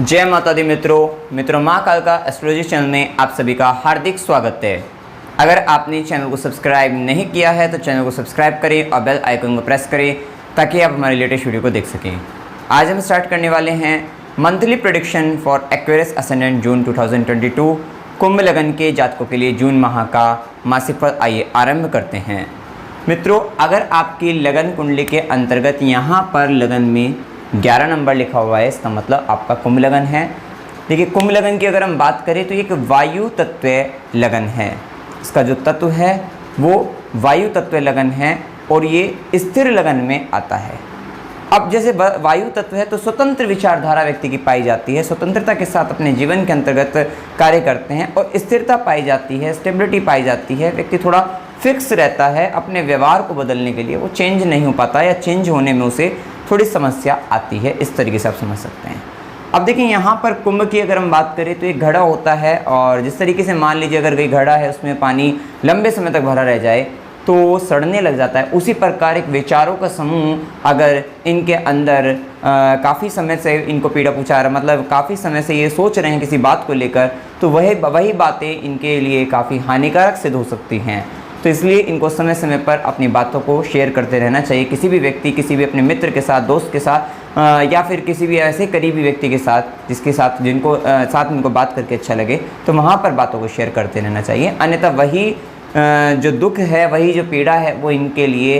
जय माता दी मित्रों माँ काल का एस्ट्रोलॉजी चैनल में आप सभी का हार्दिक स्वागत है। अगर आपने चैनल को सब्सक्राइब नहीं किया है तो चैनल को सब्सक्राइब करें और बेल आइकन को प्रेस करें ताकि आप हमारे लेटेस्ट वीडियो को देख सकें। आज हम स्टार्ट करने वाले हैं monthly prediction for Aquarius ascendant June 2022 कुंभ लगन के जातकों के लिए जून माह का मासिक फल। आइए आरंभ करते हैं। मित्रों, अगर आपकी लगन कुंडली के अंतर्गत यहाँ पर लगन में 11 नंबर लिखा हुआ है, इसका मतलब आपका कुंभ लगन है। देखिए, कुंभ लगन की अगर हम बात करें तो एक वायु तत्व लगन है। इसका जो तत्व है वो वायु तत्व लगन है और ये स्थिर लगन में आता है। अब जैसे वायु तत्व है तो स्वतंत्र विचारधारा व्यक्ति की पाई जाती है, स्वतंत्रता के साथ अपने जीवन के अंतर्गत कार्य करते हैं और स्थिरता पाई जाती है, स्टेबिलिटी पाई जाती है। व्यक्ति थोड़ा फिक्स रहता है, अपने व्यवहार को बदलने के लिए वो चेंज नहीं हो पाता या चेंज होने में उसे थोड़ी समस्या आती है। इस तरीके से आप समझ सकते हैं। अब देखिए, यहाँ पर कुंभ की अगर हम बात करें तो एक घड़ा होता है और जिस तरीके से मान लीजिए अगर कोई घड़ा है उसमें पानी लंबे समय तक भरा रह जाए तो सड़ने लग जाता है। उसी प्रकार एक विचारों का समूह अगर इनके अंदर काफ़ी समय से इनको पीड़ा पुचा रहा, मतलब काफ़ी समय से ये सोच रहे हैं किसी बात को लेकर, तो वही बातें इनके लिए काफ़ी हानिकारक सिद्ध हो सकती हैं। तो इसलिए इनको समय समय पर अपनी बातों को शेयर करते रहना चाहिए। किसी भी व्यक्ति, किसी भी अपने मित्र के साथ, दोस्त के साथ या फिर किसी भी ऐसे करीबी व्यक्ति के साथ जिसके साथ साथ इनको बात करके अच्छा लगे, तो वहाँ पर बातों को शेयर करते रहना चाहिए। अन्यथा वही जो दुख है, वही जो पीड़ा है, वो इनके लिए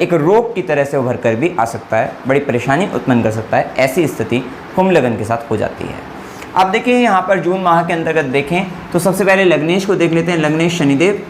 एक रोग की तरह से उभर कर भी आ सकता है, बड़ी परेशानी उत्पन्न कर सकता है। ऐसी स्थिति कुंभ लगन के साथ हो जाती है। अब देखिए, यहाँ पर जून माह के अंतर्गत देखें तो सबसे पहले लग्नेश को देख लेते हैं। लग्नेश शनिदेव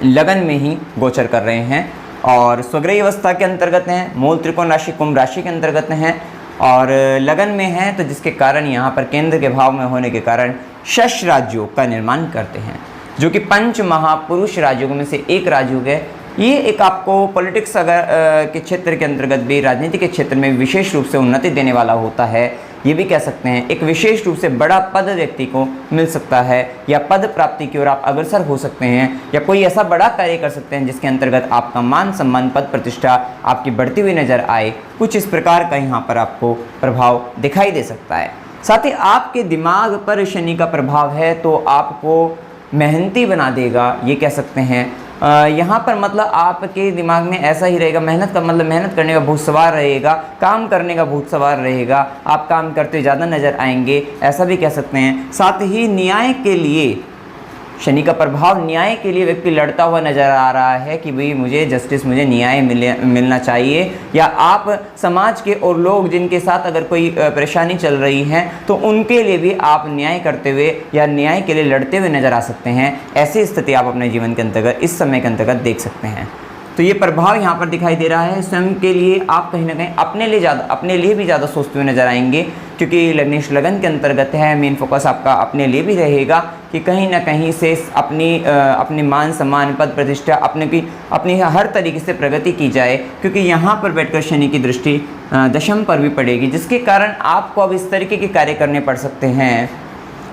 लगन में ही गोचर कर रहे हैं और स्वग्रही अवस्था के अंतर्गत हैं। मूल त्रिकोण राशि कुंभ राशि के अंतर्गत हैं और लगन में हैं, तो जिसके कारण यहाँ पर केंद्र के भाव में होने के कारण षष्ठ राजयोग का निर्माण करते हैं, जो कि पंच महापुरुष राजयोग में से एक राजयोग है। ये एक आपको पॉलिटिक्स अगर के क्षेत्र के अंतर्गत भी, राजनीति के क्षेत्र में विशेष रूप से उन्नति देने वाला होता है। ये भी कह सकते हैं एक विशेष रूप से बड़ा पद व्यक्ति को मिल सकता है या पद प्राप्ति की ओर आप अग्रसर हो सकते हैं या कोई ऐसा बड़ा कार्य कर सकते हैं जिसके अंतर्गत आपका मान सम्मान, पद प्रतिष्ठा आपकी बढ़ती हुई नजर आए। कुछ इस प्रकार का यहाँ पर आपको प्रभाव दिखाई दे सकता है। साथ ही आपके दिमाग पर शनि का प्रभाव है तो आपको मेहनती बना देगा, ये कह सकते हैं। यहाँ पर मतलब आपके दिमाग में ऐसा ही रहेगा, मेहनत का मतलब मेहनत करने का भूत सवार रहेगा, काम करने का भूत सवार रहेगा, आप काम करते ज़्यादा नज़र आएंगे, ऐसा भी कह सकते हैं। साथ ही न्याय के लिए शनि का प्रभाव, न्याय के लिए व्यक्ति लड़ता हुआ नज़र आ रहा है कि भाई मुझे जस्टिस, मुझे न्याय मिलना चाहिए। या आप समाज के और लोग जिनके साथ अगर कोई परेशानी चल रही है तो उनके लिए भी आप न्याय करते हुए या न्याय के लिए लड़ते हुए नज़र आ सकते हैं। ऐसी स्थिति आप अपने जीवन के अंतर्गत, इस समय के अंतर्गत देख सकते हैं। तो ये प्रभाव यहाँ पर दिखाई दे रहा है। स्वयं के लिए आप कहीं ना कहीं अपने लिए भी ज़्यादा सोचते हुए नजर आएंगे, क्योंकि लग्नेश लगन के अंतर्गत है। मेन फोकस आपका अपने लिए भी रहेगा कि कहीं ना कहीं से अपनी मान सम्मान, पद प्रतिष्ठा, अपनी हर तरीके से प्रगति की जाए, क्योंकि यहाँ पर बैठकर शनि की दृष्टि दशम पर भी पड़ेगी, जिसके कारण आपको अब इस तरीके के कार्य करने पड़ सकते हैं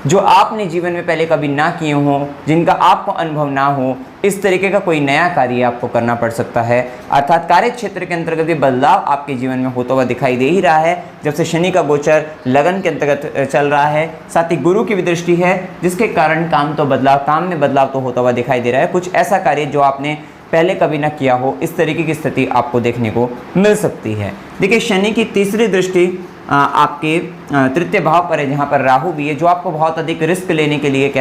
जो आपने जीवन में पहले कभी ना किए हों, जिनका आपको अनुभव ना हो। इस तरीके का कोई नया कार्य आपको करना पड़ सकता है। अर्थात कार्य क्षेत्र के अंतर्गत भी बदलाव आपके जीवन में होता हुआ दिखाई दे ही रहा है, जब से शनि का गोचर लगन के अंतर्गत चल रहा है। साथ ही गुरु की भी दृष्टि है, जिसके कारण काम में बदलाव तो होता हुआ दिखाई दे रहा है। कुछ ऐसा कार्य जो आपने पहले कभी ना किया हो, इस तरीके की स्थिति आपको देखने को मिल सकती है। देखिए, शनि की तीसरी दृष्टि आपके तृतीय भाव पर है, जहाँ पर राहु भी है, जो आपको बहुत अधिक रिस्क लेने के लिए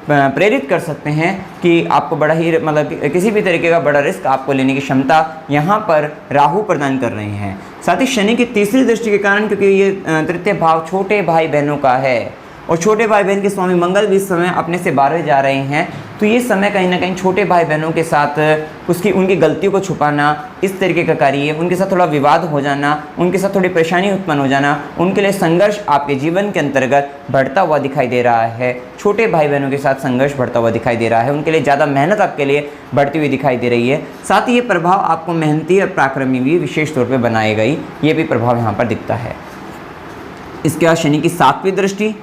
प्रेरित कर सकते हैं कि आपको बड़ा ही किसी भी तरीके का बड़ा रिस्क आपको लेने की क्षमता यहाँ पर राहु प्रदान कर रहे हैं। साथ ही शनि की तीसरी दृष्टि के कारण, क्योंकि ये तृतीय भाव छोटे भाई बहनों का है और छोटे भाई बहन के स्वामी मंगल भी इस समय अपने से 12 जा रहे हैं, तो ये समय कहीं ना कहीं छोटे भाई बहनों के साथ उनकी गलतियों को छुपाना, इस तरीके का कार्य, उनके साथ थोड़ा विवाद हो जाना, उनके साथ थोड़ी परेशानी उत्पन्न हो जाना, उनके लिए संघर्ष आपके जीवन के अंतर्गत बढ़ता हुआ दिखाई दे रहा है। छोटे भाई बहनों के साथ संघर्ष बढ़ता हुआ दिखाई दे रहा है, उनके लिए ज़्यादा मेहनत आपके लिए बढ़ती हुई दिखाई दे रही है। साथ ही ये प्रभाव आपको मेहनती और पराक्रमी भी विशेष तौर पर बनाएगा ही, ये भी प्रभाव यहाँ पर दिखता है। इसके बाद शनि की 7वीं दृष्टि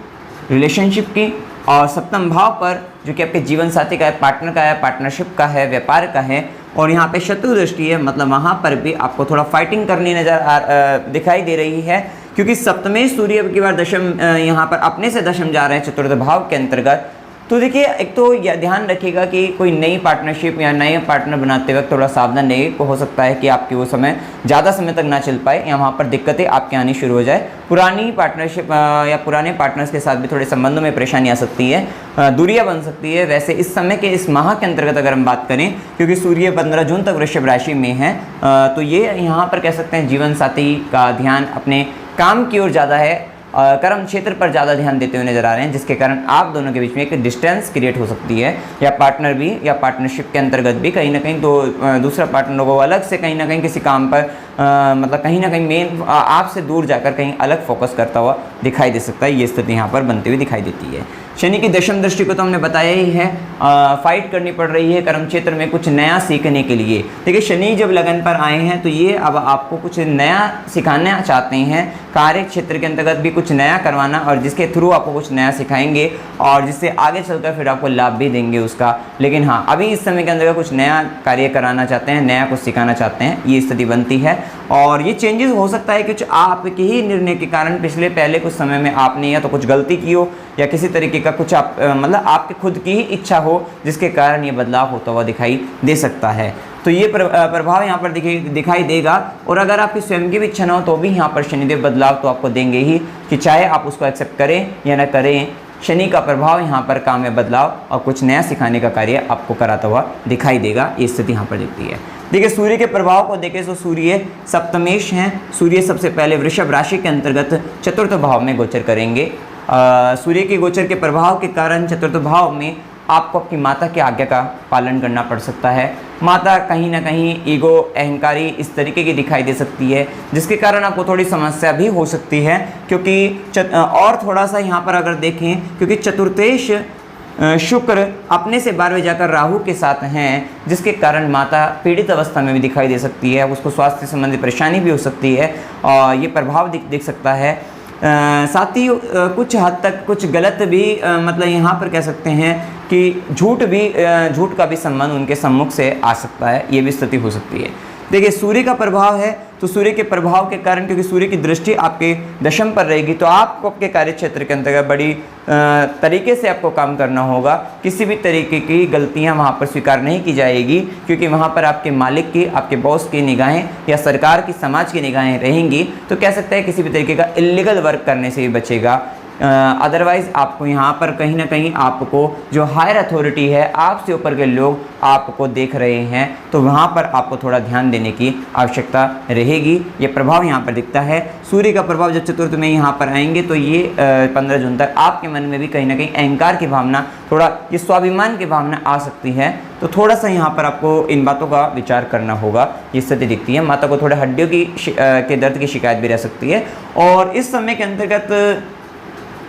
रिलेशनशिप की और सप्तम भाव पर, जो कि आपके जीवन साथी का है, पार्टनर का है, पार्टनरशिप का है, व्यापार का है। और यहाँ पे शत्रु दृष्टि है, मतलब वहाँ पर भी आपको थोड़ा फाइटिंग करनी दिखाई दे रही है। क्योंकि सप्तमेश सूर्य अब की बार दशम यहाँ पर अपने से दशम जा रहे हैं चतुर्थ भाव के अंतर्गत। तो देखिए, एक तो यह ध्यान रखिएगा कि कोई नई पार्टनरशिप या नए पार्टनर बनाते वक्त थोड़ा सावधान रहिए। हो सकता है कि आपकी वो समय ज़्यादा समय तक ना चल पाए या वहाँ पर दिक्कतें आपके आनी शुरू हो जाए। पुरानी पार्टनरशिप या पुराने पार्टनर्स के साथ भी थोड़े संबंधों में परेशानी आ सकती है, दूरियां बन सकती है। वैसे इस समय के इस माह के अंतर्गत अगर हम बात करें, क्योंकि सूर्य 15 जून तक वृषभ राशि में है, तो ये यहाँ पर कह सकते हैं जीवन साथी का ध्यान अपने काम की ओर ज़्यादा है, कर्म क्षेत्र पर ज़्यादा ध्यान देते हुए नजर आ रहे हैं, जिसके कारण आप दोनों के बीच में एक डिस्टेंस क्रिएट हो सकती है। या पार्टनर भी या पार्टनरशिप के अंतर्गत भी कहीं ना कहीं तो दूसरा पार्टनर को अलग से कहीं ना कहीं किसी काम पर मतलब कहीं ना कहीं मेन आपसे दूर जाकर कहीं अलग फोकस करता हुआ दिखाई दे सकता है। ये स्थिति यहाँ पर बनती हुई दिखाई देती है। शनि की दशम दृष्टि को तो हमने बताया ही है, फाइट करनी पड़ रही है कर्म क्षेत्र में कुछ नया सीखने के लिए। देखिए, शनि जब लगन पर आए हैं तो ये अब आपको कुछ नया सिखाना चाहते हैं, कार्य क्षेत्र के अंतर्गत भी कुछ नया करवाना, और जिसके थ्रू आपको कुछ नया सिखाएंगे और जिससे आगे चलकर फिर आपको लाभ भी देंगे उसका। लेकिन हाँ, अभी इस समय के अंदर कुछ नया कार्य कराना चाहते हैं, नया कुछ सिखाना चाहते हैं, ये स्थिति बनती है। और ये चेंजेस हो सकता है कुछ आपके ही निर्णय के कारण पहले कुछ समय में आपने या तो कुछ गलती की हो या किसी तरीके का कुछ आप मतलब आपके खुद की ही इच्छा हो, जिसके कारण ये बदलाव होता हुआ दिखाई दे सकता है। तो ये प्रभाव यहाँ पर दिखाई देगा। और अगर आपकी स्वयं की भी इच्छा ना हो तो भी यहाँ पर शनिदेव बदलाव तो आपको देंगे ही, कि चाहे आप उसको एक्सेप्ट करें या ना करें। शनि का प्रभाव यहाँ पर काम में बदलाव और कुछ नया सिखाने का कार्य आपको कराता हुआ दिखाई देगा। ये स्थिति यहाँ पर दिखती है। देखिए, सूर्य के प्रभाव को देखें तो सूर्य सप्तमेश हैं। सूर्य सबसे पहले वृषभ राशि के अंतर्गत चतुर्थ भाव में गोचर करेंगे। सूर्य के गोचर के प्रभाव के कारण चतुर्थ भाव में आपको अपनी माता की आज्ञा का पालन करना पड़ सकता है। माता कहीं ना कहीं ईगो, अहंकारी इस तरीके की दिखाई दे सकती है, जिसके कारण आपको थोड़ी समस्या भी हो सकती है। क्योंकि और थोड़ा सा यहाँ पर अगर देखें, क्योंकि चतुर्थेश शुक्र अपने से 12वें जाकर राहु के साथ हैं, जिसके कारण माता पीड़ित अवस्था में भी दिखाई दे सकती है। उसको स्वास्थ्य संबंधी परेशानी भी हो सकती है और ये प्रभाव दिख सकता है। साथ ही कुछ हद तक कुछ गलत भी मतलब यहाँ पर कह सकते हैं कि झूठ का भी संबंध उनके सम्मुख से आ सकता है। ये भी स्थिति हो सकती है। देखिए, सूर्य का प्रभाव है तो सूर्य के प्रभाव के कारण, क्योंकि सूर्य की दृष्टि आपके दशम पर रहेगी, तो आपको आपके कार्य क्षेत्र के अंतर्गत बड़ी तरीके से आपको काम करना होगा। किसी भी तरीके की गलतियां वहां पर स्वीकार नहीं की जाएगी, क्योंकि वहां पर आपके मालिक की, आपके बॉस की निगाहें या सरकार की, समाज की निगाहें रहेंगी। तो कह सकते हैं किसी भी तरीके का इल्लीगल वर्क करने से भी बचेगा। अदरवाइज़ आपको यहाँ पर कहीं ना कहीं आपको जो हायर अथॉरिटी है, आपसे ऊपर के लोग आपको देख रहे हैं, तो वहाँ पर आपको थोड़ा ध्यान देने की आवश्यकता रहेगी। ये प्रभाव यहाँ पर दिखता है। सूर्य का प्रभाव जब चतुर्थ में यहाँ पर आएंगे तो ये 15 जून तक आपके मन में भी कहीं ना कहीं अहंकार की भावना, थोड़ा ये स्वाभिमान की भावना आ सकती है। तो थोड़ा सा यहाँ पर आपको इन बातों का विचार करना होगा। ये स्थिति दिखती है। माता को थोड़े हड्डियों के दर्द की शिकायत भी रह सकती है। और इस समय के अंतर्गत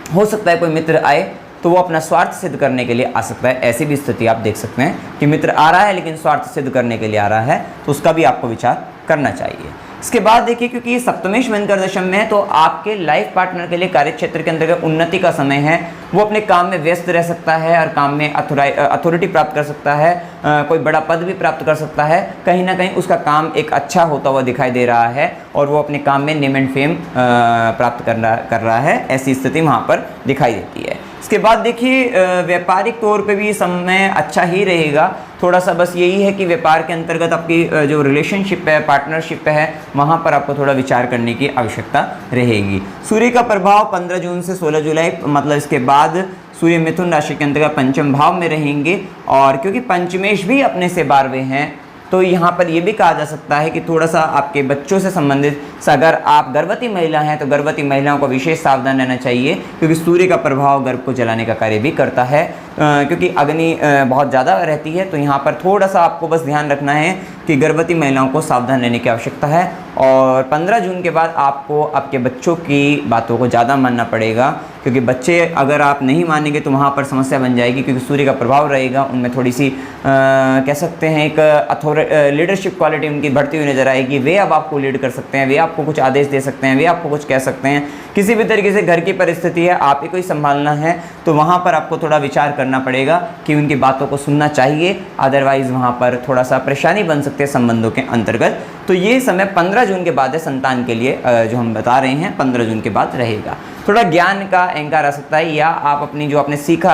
हो सकता है कोई मित्र आए तो वो अपना स्वार्थ सिद्ध करने के लिए आ सकता है। ऐसी भी स्थिति आप देख सकते हैं कि मित्र आ रहा है लेकिन स्वार्थ सिद्ध करने के लिए आ रहा है, तो उसका भी आपको विचार करना चाहिए। इसके बाद देखिए, क्योंकि ये सप्तमेश बनकर दशम में है, तो आपके लाइफ पार्टनर के लिए कार्य क्षेत्र के अंतर्गत उन्नति का समय है। वो अपने काम में व्यस्त रह सकता है और काम में अथॉरिटी प्राप्त कर सकता है, कोई बड़ा पद भी प्राप्त कर सकता है। कहीं ना कहीं उसका काम एक अच्छा होता हुआ दिखाई दे रहा है और वो अपने काम में नेम एंड फेम प्राप्त कर रहा है। ऐसी स्थिति वहाँ पर दिखाई देती है। इसके बाद देखिए, व्यापारिक तौर पे भी समय अच्छा ही रहेगा। थोड़ा सा बस यही है कि व्यापार के अंतर्गत आपकी जो रिलेशनशिप है, पार्टनरशिप है, वहाँ पर आपको थोड़ा विचार करने की आवश्यकता रहेगी। सूर्य का प्रभाव 15 जून से 16 जुलाई मतलब इसके बाद सूर्य मिथुन राशि के अंतर्गत पंचम भाव में रहेंगे। और क्योंकि पंचमेश भी अपने से 12वें हैं, तो यहाँ पर यह भी कहा जा सकता है कि थोड़ा सा आपके बच्चों से संबंधित, अगर आप गर्भवती महिला हैं तो गर्भवती महिलाओं को विशेष सावधान रहना चाहिए, क्योंकि सूर्य का प्रभाव गर्भ को जलाने का कार्य भी करता है। क्योंकि अग्नि बहुत ज़्यादा रहती है, तो यहाँ पर थोड़ा सा आपको बस ध्यान रखना है कि गर्भवती महिलाओं को सावधान रहने की आवश्यकता है। और 15 जून के बाद आपको आपके बच्चों की बातों को ज़्यादा मानना पड़ेगा, क्योंकि बच्चे अगर आप नहीं मानेंगे तो वहाँ पर समस्या बन जाएगी, क्योंकि सूर्य का प्रभाव रहेगा। उनमें थोड़ी सी कह सकते हैं एक लीडरशिप क्वालिटी उनकी बढ़ती हुई नजर आएगी। वे अब आपको लीड कर सकते हैं, वे आपको कुछ आदेश दे सकते हैं, वे आपको कुछ कह सकते हैं। किसी भी तरीके से घर की परिस्थिति है, आप ही को ही संभालना है, तो वहाँ पर आपको थोड़ा विचार करना पड़ेगा कि उनकी बातों को सुनना चाहिए, अदरवाइज़ वहाँ पर थोड़ा सा परेशानी बन सकती है संबंधों के अंतर्गत। तो ये समय 15 जून के बाद है संतान के लिए, जो हम बता रहे हैं 15 जून के बाद रहेगा। थोड़ा ज्ञान का अहंकार आ सकता है, या आप अपनी जो आपने सीख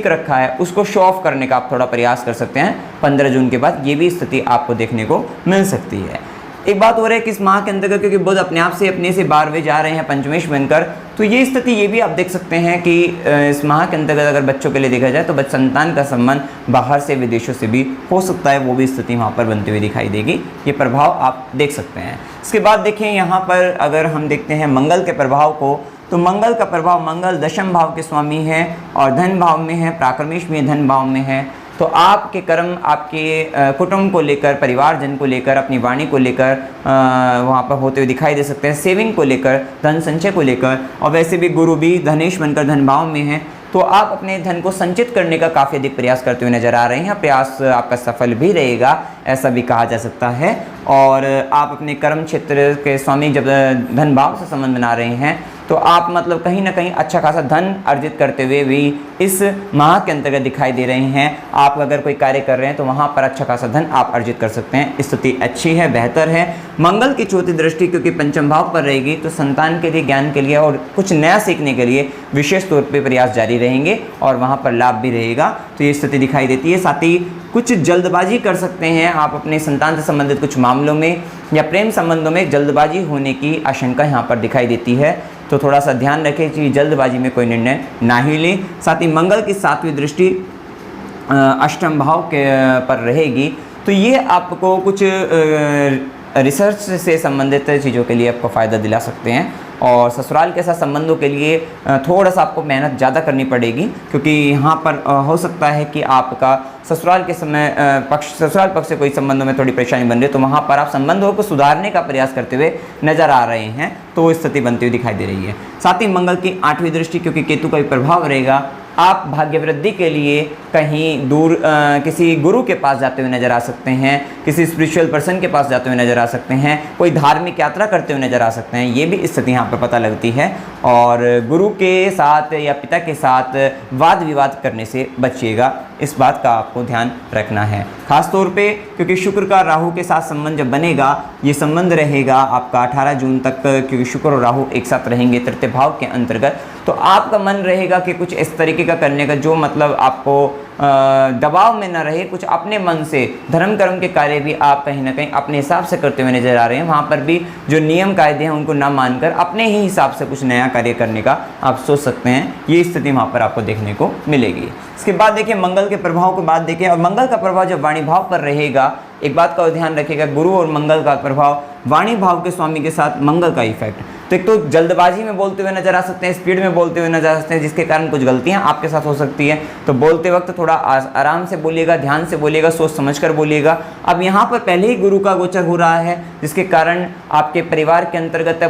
रखा है उसको शो ऑफ करने का आप थोड़ा प्रयास कर सकते हैं 15 जून के बाद। ये भी स्थिति आपको देखने को मिल सकती है। एक बात हो रहा है कि इस माह के अंतर्गत क्योंकि बुध अपने आप से अपने से 12वें जा रहे हैं पंचमेश बनकर, तो ये स्थिति ये भी आप देख सकते हैं कि इस माह के अंतर्गत अगर बच्चों के लिए देखा जाए तो संतान का संबंध बाहर से विदेशों से भी हो सकता है, वो भी स्थिति वहाँ पर बनती हुई दिखाई देगी। ये प्रभाव आप देख सकते हैं। इसके बाद देखें यहाँ पर अगर हम देखते हैं मंगल के प्रभाव को, तो मंगल का प्रभाव, मंगल दशम भाव के स्वामी है और धन भाव में है, प्राक्रमेश में धन भाव में है। तो आपके कर्म, आपके कुटुंब को लेकर, परिवारजन को लेकर, अपनी वाणी को लेकर वहाँ पर होते हुए दिखाई दे सकते हैं। सेविंग को लेकर, धन संचय को लेकर, और वैसे भी गुरु भी धनेश बनकर धन भाव में है, तो आप अपने धन को संचित करने का काफ़ी अधिक प्रयास करते हुए नजर आ रहे हैं। प्रयास आपका सफल भी रहेगा, ऐसा भी कहा जा सकता है। और आप अपने कर्म क्षेत्र के स्वामी जब धन भाव से संबंध बना रहे हैं, तो आप मतलब कहीं ना कहीं अच्छा खासा धन अर्जित करते हुए भी इस माह के अंतर्गत दिखाई दे रहे हैं। आप अगर कोई कार्य कर रहे हैं तो वहाँ पर अच्छा खासा धन आप अर्जित कर सकते हैं। स्थिति अच्छी है, बेहतर है। मंगल की चौथी दृष्टि क्योंकि पंचम भाव पर रहेगी, तो संतान के लिए, ज्ञान के लिए और कुछ नया सीखने के लिए विशेष तौर पर प्रयास जारी रहेंगे और वहाँ पर लाभ भी रहेगा। तो ये स्थिति दिखाई देती है। साथ ही कुछ जल्दबाजी कर सकते हैं आप अपने संतान से संबंधित कुछ मामलों में, या प्रेम संबंधों में जल्दबाजी होने की आशंका यहाँ पर दिखाई देती है। तो थोड़ा सा ध्यान रखें कि जल्दबाजी में कोई निर्णय ना ही लें। साथ ही मंगल की 7वीं दृष्टि अष्टम भाव के पर रहेगी, तो ये आपको कुछ रिसर्च से संबंधित चीज़ों के लिए आपको फ़ायदा दिला सकते हैं। और ससुराल के साथ संबंधों के लिए थोड़ा सा आपको मेहनत ज़्यादा करनी पड़ेगी, क्योंकि यहाँ पर हो सकता है कि आपका ससुराल के समय ससुराल पक्ष से कोई संबंधों में थोड़ी परेशानी बन रही है, तो वहाँ पर आप संबंधों को सुधारने का प्रयास करते हुए नजर आ रहे हैं। तो स्थिति बनती हुई दिखाई दे रही है। साथ ही मंगल की 8वीं दृष्टि क्योंकि केतु का भी प्रभाव रहेगा, आप भाग्य वृद्धि के लिए कहीं दूर किसी गुरु के पास जाते हुए नजर आ सकते हैं, किसी स्पिरिचुअल पर्सन के पास जाते हुए नजर आ सकते हैं, कोई धार्मिक यात्रा करते हुए नजर आ सकते हैं। ये भी स्थिति यहाँ पर पता लगती है। और गुरु के साथ या पिता के साथ वाद विवाद करने से बचिएगा, इस बात का आपको ध्यान रखना है। खास तौर पे क्योंकि शुक्र का राहु के साथ संबंध जब बनेगा, ये संबंध रहेगा आपका 18 जून तक, क्योंकि शुक्र और राहु एक साथ रहेंगे तृतीय भाव के अंतर्गत, तो आपका मन रहेगा कि कुछ इस तरीके का करने का जो मतलब आपको दबाव में न रहे, कुछ अपने मन से धर्म कर्म के कार्य भी आप कहीं ना कहीं अपने हिसाब से करते हुए नजर आ रहे हैं। वहाँ पर भी जो नियम कायदे हैं उनको ना मानकर अपने ही हिसाब से कुछ नया कार्य करने का आप सोच सकते हैं। ये स्थिति वहाँ पर आपको देखने को मिलेगी। इसके बाद देखिए मंगल के प्रभाव को बाद देखिए, और मंगल का प्रभाव जब वाणी भाव पर रहेगा, एक बात का ध्यान रखिएगा, गुरु और मंगल का प्रभाव, वाणी भाव के स्वामी के साथ मंगल का इफेक्ट। तो एक तो जल्दबाजी में बोलते हुए नजर आ सकते हैं, स्पीड में बोलते हुए नजर आ सकते हैं, जिसके कारण कुछ गलतियां आपके साथ हो सकती है। तो बोलते वक्त थोड़ा आराम से बोलिएगा, ध्यान से बोलिएगा, सोच समझकर बोलिएगा। अब यहाँ पर पहले ही गुरु का गोचर हो रहा है, जिसके कारण आपके परिवार के अंतर्गत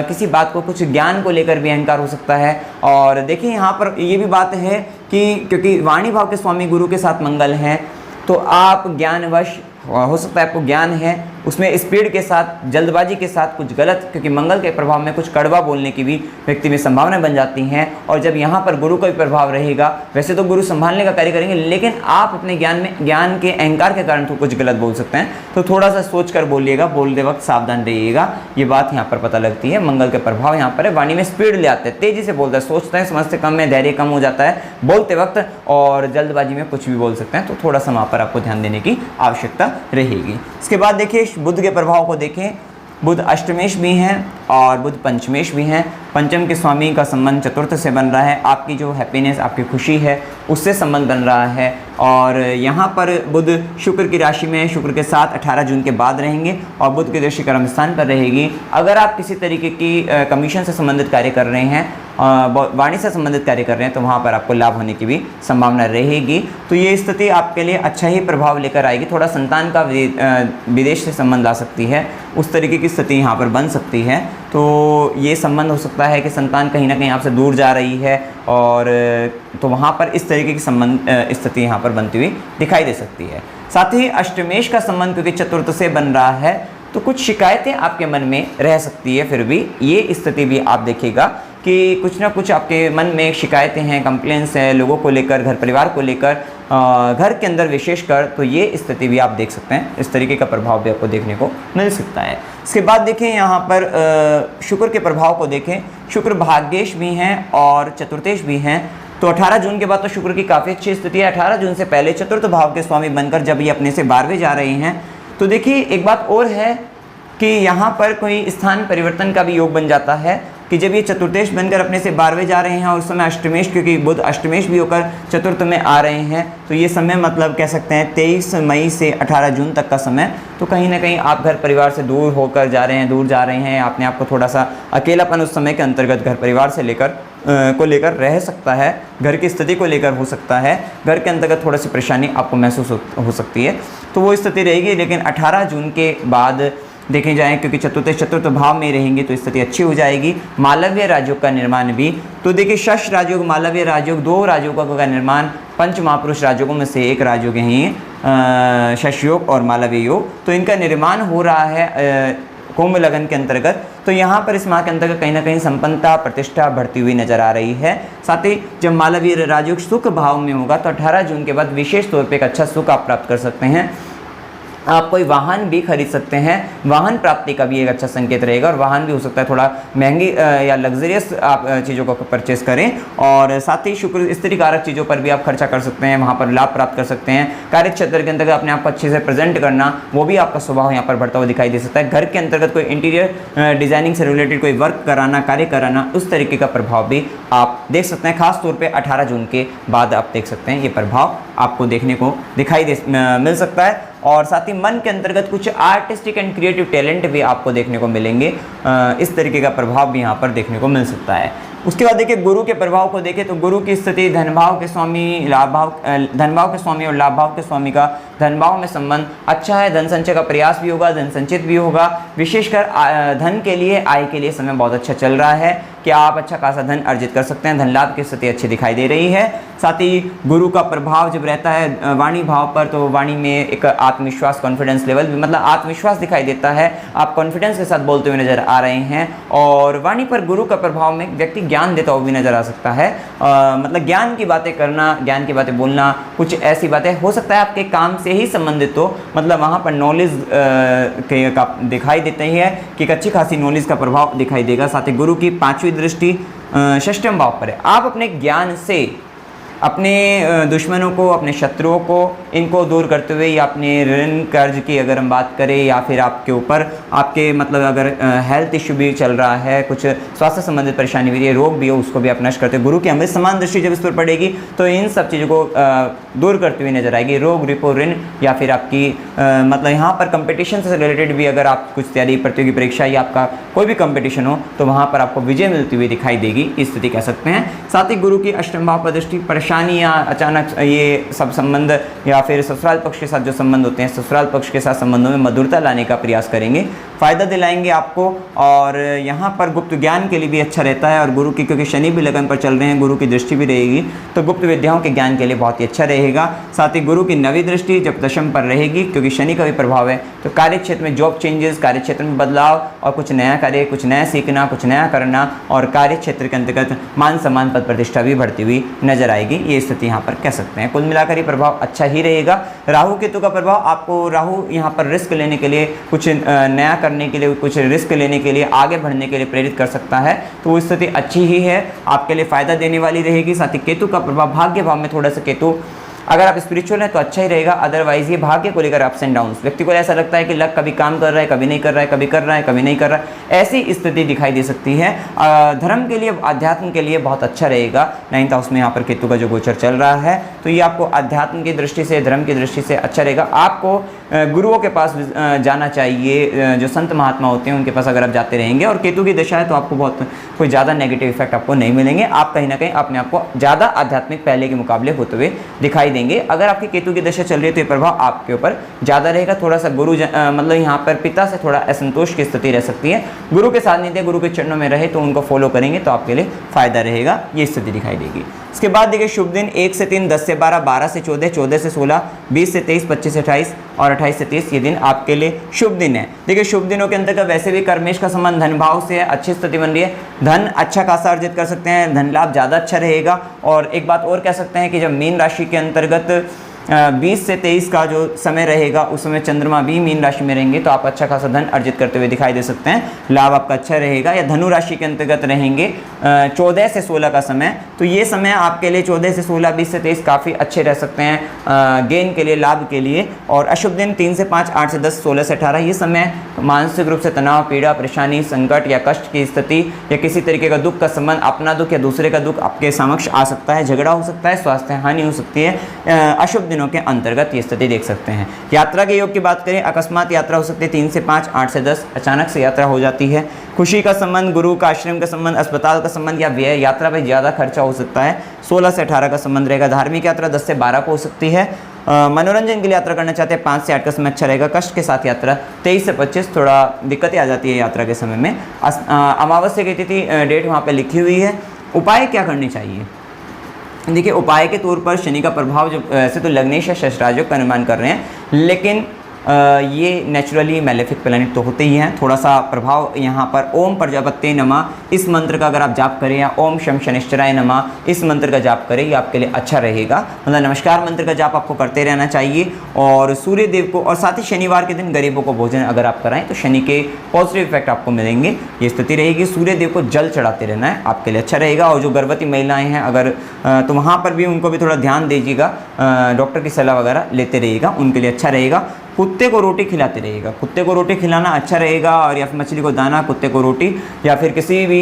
किसी बात को, कुछ ज्ञान को लेकर भी अहंकार हो सकता है। और देखिए यहाँ पर ये भी बात है कि क्योंकि वाणी भाव के स्वामी गुरु के साथ मंगल हैं, तो आप ज्ञानवश हो सकता है, आपको ज्ञान है, उसमें स्पीड के साथ, जल्दबाजी के साथ कुछ गलत, क्योंकि मंगल के प्रभाव में कुछ कड़वा बोलने की भी व्यक्ति में संभावना बन जाती हैं। और जब यहाँ पर गुरु का भी प्रभाव रहेगा, वैसे तो गुरु संभालने का कार्य करेंगे, लेकिन आप अपने ज्ञान के अहंकार के कारण तो कुछ गलत बोल सकते हैं। तो थोड़ा सा सोच कर बोलिएगा, बोलते वक्त सावधान रहिएगा। ये बात यहाँ पर पता लगती है। मंगल के प्रभाव यहाँ पर है, वाणी में स्पीड ले आते हैं, तेजी से बोलते हैं, सोचते हैं समझते कम में, धैर्य कम हो जाता है बोलते वक्त, और जल्दबाजी में कुछ भी बोल सकते हैं। तो थोड़ा सा वहाँ पर आपको ध्यान देने की आवश्यकता रहेगी। इसके बाद देखिए बुध के प्रभाव को देखें। बुध अष्टमेश भी हैं और बुध पंचमेश भी हैं। पंचम के स्वामी का संबंध चतुर्थ से बन रहा है, आपकी जो हैप्पीनेस, आपकी खुशी है, उससे संबंध बन रहा है। और यहाँ पर बुध शुक्र की राशि में, शुक्र के साथ 18 जून के बाद रहेंगे और बुध की दृष्टि कर्म स्थान पर रहेगी। अगर आप किसी तरीके की कमीशन से संबंधित कार्य कर रहे हैं, वाणी से संबंधित कार्य कर रहे हैं, तो वहाँ पर आपको लाभ होने की भी संभावना रहेगी। तो ये स्थिति आपके लिए अच्छा ही प्रभाव लेकर आएगी। थोड़ा संतान का विदेश से संबंध आ सकती है, उस तरीके की स्थिति यहाँ पर बन सकती है। तो ये संबंध हो सकता है कि संतान कहीं ना कहीं आपसे दूर जा रही है, और तो वहाँ पर इस तरीके की संबंध स्थिति यहाँ पर बनती हुई दिखाई दे सकती है। साथ ही अष्टमेश का संबंध क्योंकि चतुर्थ से बन रहा है, तो कुछ शिकायतें आपके मन में रह सकती है। फिर भी ये स्थिति भी आप देखिएगा कि कुछ ना कुछ आपके मन में शिकायतें हैं, कंप्लेंट्स हैं लोगों को लेकर, घर परिवार को लेकर, घर के अंदर विशेषकर, तो ये स्थिति भी आप देख सकते हैं। इस तरीके का प्रभाव भी आपको देखने को मिल सकता है। इसके बाद देखें यहाँ पर शुक्र के प्रभाव को देखें। शुक्र भाग्येश भी हैं और चतुर्थेश भी हैं। तो 18 जून के बाद तो शुक्र की काफ़ी अच्छी स्थिति है। 18 जून से पहले चतुर्थ भाव के स्वामी बनकर जब ये अपने से 12वें जा रहे हैं, तो देखिए एक बात और है कि यहाँ पर कोई स्थान परिवर्तन का भी योग बन जाता है कि जब ये चतुर्थेश बनकर अपने से 12वें जा रहे हैं और उस समय अष्टमेश, क्योंकि बुध अष्टमेश भी होकर चतुर्थ में आ रहे हैं, तो ये समय मतलब कह सकते हैं 23 मई से 18 जून तक का समय। तो कहीं ना कहीं आप घर परिवार से दूर होकर जा रहे हैं, दूर जा रहे हैं, आपने आपको थोड़ा सा अकेलापन उस समय के अंतर्गत घर परिवार से लेकर रह सकता है, घर की स्थिति को लेकर हो सकता है, घर के अंतर्गत थोड़ा सी परेशानी आपको महसूस हो सकती है, तो वो स्थिति रहेगी। लेकिन 18 जून के बाद देखें जाए, क्योंकि चतुर्थ भाव में रहेंगे तो स्थिति अच्छी हो जाएगी। मालव्य राजयोग का निर्माण भी, तो देखिए शश राजयोग, मालव्य राजयोग, 2 राजयोगों का निर्माण, पंच महापुरुष राजयोगों में से एक राजयोग है शश योग और मालव्य योग, तो इनका निर्माण हो रहा है कुंभ लगन के अंतर्गत। तो यहाँ पर इस माह के अंतर्गत कहीं ना कहीं संपन्नता, प्रतिष्ठा बढ़ती हुई नजर आ रही है। साथ ही जब मालवीय राजयोग सुख भाव में होगा तो 18 जून के बाद विशेष तौर पे एक अच्छा सुख आप प्राप्त कर सकते हैं। आप कोई वाहन भी खरीद सकते हैं, वाहन प्राप्ति का भी एक अच्छा संकेत रहेगा। और वाहन भी हो सकता है थोड़ा महंगी या लग्जरियस आप चीज़ों को परचेस करें। और साथ ही शुक्र स्त्री कारक चीज़ों पर भी आप खर्चा कर सकते हैं, वहाँ पर लाभ प्राप्त कर सकते हैं। कार्य क्षेत्र के अंतर्गत अपने आप को अच्छे से प्रेजेंट करना, वो भी आपका स्वभाव यहाँ पर बढ़ता हुआ दिखाई दे सकता है। घर के अंतर्गत कोई इंटीरियर डिजाइनिंग से रिलेटेड कोई वर्क कराना, कार्य कराना, उस तरीके का प्रभाव भी आप देख सकते हैं। खासतौर पर 18 जून के बाद आप देख सकते हैं ये प्रभाव आपको देखने को मिल सकता है। और साथ ही मन के अंतर्गत कुछ आर्टिस्टिक एंड क्रिएटिव टैलेंट भी आपको देखने को मिलेंगे। इस तरीके का प्रभाव भी यहाँ पर देखने को मिल सकता है। उसके बाद देखिए गुरु के प्रभाव को देखें तो गुरु की स्थिति धन भाव के स्वामी, धन भाव के स्वामी और लाभ भाव के स्वामी का धन भाव में संबंध अच्छा है। धन संचय का प्रयास भी होगा, धन संचित भी होगा। विशेषकर धन के लिए, आय के लिए समय बहुत अच्छा चल रहा है कि आप अच्छा खासा धन अर्जित कर सकते हैं। धन लाभ की स्थिति अच्छी दिखाई दे रही है। साथ ही गुरु का प्रभाव जब रहता है वाणी भाव पर, तो वाणी में एक आत्मविश्वास, कॉन्फिडेंस लेवल भी, मतलब आत्मविश्वास दिखाई देता है। आप कॉन्फिडेंस के साथ बोलते हुए नजर आ रहे हैं। और वाणी पर गुरु का प्रभाव में व्यक्ति ज्ञान देता हुआ भी नजर आ सकता है। मतलब ज्ञान की बातें करना, ज्ञान की बातें बोलना, कुछ ऐसी बातें हो सकता है आपके काम से ही संबंधित हो, मतलब वहाँ पर नॉलेज का दिखाई देती है कि एक अच्छी खासी नॉलेज का प्रभाव दिखाई देगा। साथ ही गुरु की 5वीं दृष्टि षष्ठम भाव पर है। आप अपने ज्ञान से अपने दुश्मनों को, अपने शत्रुओं को, इनको दूर करते हुए, या अपने ऋण कर्ज की अगर हम बात करें, या फिर आपके ऊपर आपके मतलब अगर हेल्थ इश्यू भी चल रहा है, कुछ स्वास्थ्य संबंधित परेशानी भी है, रोग भी हो, उसको भी आप नष्ट करते हुए गुरु की अमृत समान दृष्टि जब इस पर पड़ेगी तो इन सब चीज़ों को दूर करते हुए नजर आएगी। रोग, रिपो, ऋण, या फिर आपकी मतलब यहाँ पर कंपटीशन से रिलेटेड भी अगर आप कुछ तैयारी, प्रतियोगी परीक्षा या आपका कोई भी कंपटीशन हो तो वहाँ पर आपको विजय मिलती हुई दिखाई देगी, इस स्थिति कह सकते हैं। साथ ही गुरु की अष्टम भाव पर दृष्टि, परेशानियाँ, अचानक ये सब संबंध, या फिर ससुराल पक्ष के साथ जो संबंध होते हैं, ससुराल पक्ष के साथ संबंधों में मधुरता लाने का प्रयास करेंगे, फायदा दिलाएंगे आपको। और यहाँ पर गुप्त ज्ञान के लिए भी अच्छा रहता है। और गुरु की, क्योंकि शनि भी लगन पर चल रहे हैं, गुरु की दृष्टि भी रहेगी, तो गुप्त विद्याओं के ज्ञान के लिए बहुत ही अच्छा रहेगा। साथ ही गुरु की 9वीं दृष्टि जब दशम पर रहेगी, क्योंकि शनि का भी प्रभाव है, तो कार्य क्षेत्र में जॉब चेंजेस, कार्य क्षेत्र में बदलाव, और कुछ नया कार्य, कुछ नया सीखना, कुछ नया करना, और कार्य क्षेत्र के अंतर्गत मान सम्मान, पद प्रतिष्ठा भी बढ़ती हुई नजर आएगी। ये स्थिति यहाँ पर कह सकते हैं। कुल मिलाकर ये प्रभाव अच्छा ही रहेगा। राहु केतु का प्रभाव, आपको राहु यहाँ पर रिस्क लेने के लिए, कुछ नया करने के लिए, कुछ रिस्क लेने के लिए, आगे बढ़ने के लिए प्रेरित कर सकता है, तो वो स्थिति अच्छी ही है, आपके लिए फायदा देने वाली रहेगी। साथ ही केतु का प्रभाव भाग्य भाव में, थोड़ा सा केतु अगर आप स्पिरिचुअल हैं तो अच्छा ही रहेगा। अदरवाइज ये भाग्य को लेकर अप्स एंड डाउन्स, व्यक्ति को ऐसा लगता है कि लक कभी काम कर रहा है, कभी नहीं कर रहा है, कभी कर रहा है, कभी नहीं कर रहा है, ऐसी स्थिति दिखाई दे सकती है। धर्म के लिए, अध्यात्म के लिए बहुत अच्छा रहेगा। 9th हाउस में यहाँ पर केतु का जो गोचर चल रहा है, तो ये आपको अध्यात्म की दृष्टि से, धर्म की दृष्टि से अच्छा रहेगा। आपको गुरुओं के पास जाना चाहिए, जो संत महात्मा होते हैं उनके पास अगर आप जाते रहेंगे। और केतु की दशा है तो आपको बहुत कोई ज़्यादा नेगेटिव इफेक्ट आपको नहीं मिलेंगे। आप कहीं ना कहीं अपने आप को ज़्यादा आध्यात्मिक पहले के मुकाबले होते हुए दिखाई देंगे। अगर आपकी केतु की दशा चल रही है तो ये प्रभाव आपके ऊपर ज़्यादा रहेगा। थोड़ा सा मतलब यहाँ पर पिता से थोड़ा असंतोष की स्थिति रह सकती है। गुरु के साथ नहीं थे, गुरु के चरणों में रहे तो उनको फॉलो करेंगे तो आपके लिए फायदा रहेगा, ये स्थिति दिखाई देगी। इसके बाद देखिए शुभ दिन 1 से 3, 10 से 12, 12 से 14, 14 से 16, 20 से 23, 25 से 28 और 28 से 30 ये दिन आपके लिए शुभ दिन है। देखिए शुभ दिनों के अंतर्गत वैसे भी कर्मेश का संबंध धन भाव से अच्छी स्थिति बन रही है, धन अच्छा खासा अर्जित कर सकते हैं, धन लाभ ज़्यादा अच्छा रहेगा। और एक बात और कह सकते हैं कि जब मीन राशि के अंतर्गत 20 से 23 का जो समय रहेगा उस समय चंद्रमा भी मीन राशि में रहेंगे, तो आप अच्छा खासा धन अर्जित करते हुए दिखाई दे सकते हैं, लाभ आपका अच्छा रहेगा। या धनु राशि के अंतर्गत रहेंगे 14 से 16 का समय, तो ये समय आपके लिए 14 से 16, 20 से 23 काफ़ी अच्छे रह सकते हैं गेन के लिए, लाभ के लिए। और अशुभ दिन 3 से 5, 8 से 10, 16 से 18 ये समय मानसिक रूप से तनाव, पीड़ा, परेशानी, संकट या कष्ट की स्थिति या किसी तरीके का दुख का संबंध, अपना दुख या दूसरे का दुख आपके समक्ष आ सकता है, झगड़ा हो सकता है, स्वास्थ्य हानि हो सकती है। अशुभ दिनों के अंतर्गत ये स्थिति देख सकते हैं। यात्रा के योग की बात करें, अकस्मात यात्रा हो सकती है 3 से 5, 8 से 10 अचानक से यात्रा हो जाती है। खुशी का संबंध, गुरु का आश्रम का संबंध, अस्पताल का संबंध या व्यय यात्रा पर ज़्यादा खर्चा हो सकता है। 16 से 18 का संबंध रहेगा। धार्मिक यात्रा 10 से 12 को हो सकती है। मनोरंजन के लिए यात्रा करना चाहते हैं 5 से 8 का समय अच्छा रहेगा। कष्ट के साथ यात्रा 23 से 25 थोड़ा दिक्कतें आ जाती है यात्रा के समय में। अमावस्या की तिथि डेट वहाँ पे लिखी हुई है। उपाय क्या करने चाहिए? देखिए उपाय के तौर पर शनि का प्रभाव जो ऐसे तो लग्नेश या शस्त्रायोग का निर्माण कर रहे हैं, लेकिन ये नेचुरली मैलेफिक प्लैनेट तो होते ही हैं। थोड़ा सा प्रभाव यहाँ पर ओम प्रजापत्ये नमः इस मंत्र का अगर आप जाप करें, या ओम शम शनिश्चराय नमः इस मंत्र का जाप करें, ये आपके लिए अच्छा रहेगा। मतलब नमस्कार मंत्र का जाप आपको करते रहना चाहिए। और सूर्य देव को, और साथ ही शनिवार के दिन गरीबों को भोजन अगर आप कराएं तो शनि के पॉजिटिव इफेक्ट आपको मिलेंगे, ये स्थिति रहेगी। सूर्य देव को जल चढ़ाते रहना है, आपके लिए अच्छा रहेगा। और जो गर्भवती महिलाएँ हैं अगर तो वहाँ पर भी उनको भी थोड़ा ध्यान दीजिएगा, डॉक्टर की सलाह वगैरह लेते रहिएगा, उनके लिए अच्छा रहेगा। कुत्ते को रोटी खिलाते रहिएगा, कुत्ते को रोटी खिलाना अच्छा रहेगा। और या फिर मछली को दाना, कुत्ते को रोटी, या फिर किसी भी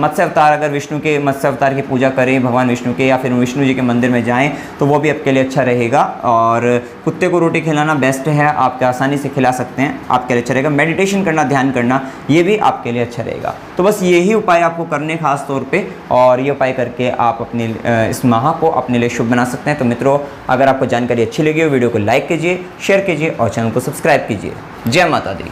मत्स्य अवतार, अगर विष्णु के मत्स्य अवतार की पूजा करें भगवान विष्णु के, या फिर विष्णु जी के मंदिर में जाएं तो वो भी आपके लिए अच्छा रहेगा। और कुत्ते को रोटी खिलाना बेस्ट है, आप आसानी से खिला सकते हैं, आपके लिए अच्छा रहेगा। मेडिटेशन करना, ध्यान करना, ये भी आपके लिए अच्छा रहेगा। तो बस यही उपाय आपको करने खास तौर पर, और ये उपाय करके आप अपने इस माह को अपने लिए शुभ बना सकते हैं। तो मित्रों, अगर आपको जानकारी अच्छी लगी हो वीडियो को लाइक कीजिए, शेयर कीजिए और चैनल को सब्सक्राइब कीजिए। जय माता दी।